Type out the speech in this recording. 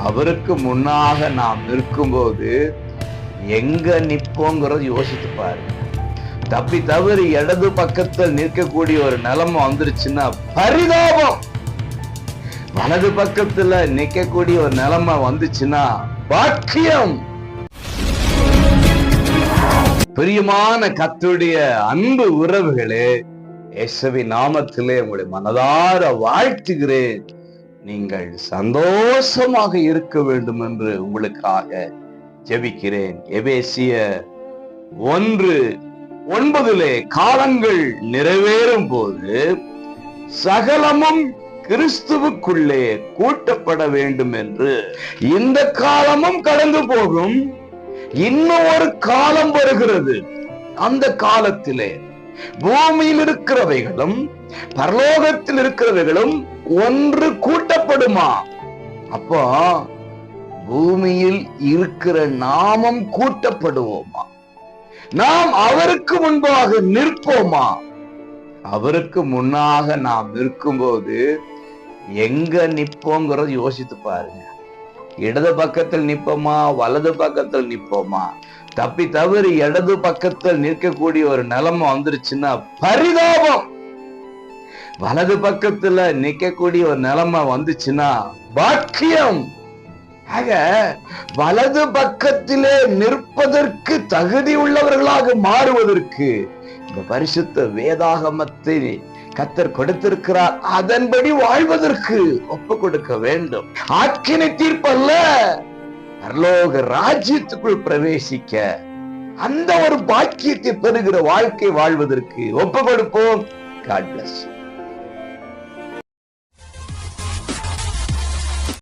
அவருக்கு முன்னாக நாம் நிற்கும்போது எங்க நிற்போங்கிறது யோசித்து பாருங்க. தப்பி தவறி இடது பக்கத்தில் நிற்கக்கூடிய ஒரு நிலைமை வந்துருச்சுன்னா பரிதாபம். வலது பக்கத்துல நிற்கக்கூடிய ஒரு நிலைமை வந்துச்சுன்னா பாக்கியம். பிரியமான கர்த்தருடைய அன்பு உறவுகளே, இயேசுவின் நாமத்திலே உங்களை மனதார வாழ்த்துகிறேன். நீங்கள் சந்தோஷமாக இருக்க வேண்டும் என்று உங்களுக்காக ஜெபிக்கிறேன். எபேசியர் 1:9 காலங்கள் நிறைவேறும் போது சகலமும் கிறிஸ்துவுக்குள்ளே கூட்டப்பட வேண்டும் என்று. இந்த காலமும் கடந்து போகும், இன்னும் ஒரு காலம் வருகிறது. அந்த காலத்திலே பூமியில் இருக்கிறவைகளும் பரலோகத்தில் இருக்கிறவைகளும் ஒன்று கூட்டப்படுமா? அப்போ பூமியில் இருக்கிற நாமும் கூட்டப்படுவோமா? நாம் அவருக்கு முன்பாக நிற்போமா? அவருக்கு முன்னாக நாம் நிற்கும்போது எங்க நிற்போங்கிறது யோசித்து பாருங்க. இடது பக்கத்தில் நிற்போமா, வலது பக்கத்தில் நிற்போமா? தப்பி தவறி இடது பக்கத்தில் நிற்கக்கூடிய ஒரு நிலைமை வந்துருச்சுன்னா பரிதாபம். வலது பக்கத்துல நிற்கக்கூடிய ஒரு நிலைமை வந்துச்சுன்னா பாக்கியம். ஆக வலது பக்கத்திலே நிற்பதற்கு தகுதி உள்ளவர்களாக மாறுவதற்கு இந்த பரிசுத்த வேதாகமத்தை கர்த்தர் கொடுத்திருக்கிறார். அதன்படி வாழ்வதற்கு ஒப்பு கொடுக்க வேண்டும். ஆக்கினை தீர்ப்பல்ல, பரலோக ராஜ்யத்துக்குள் பிரவேசிக்க அந்த ஒரு பாக்கியத்தை பெறுகிற வாழ்க்கை வாழ்வதற்கு ஒப்பு கொடுப்போம். God bless you.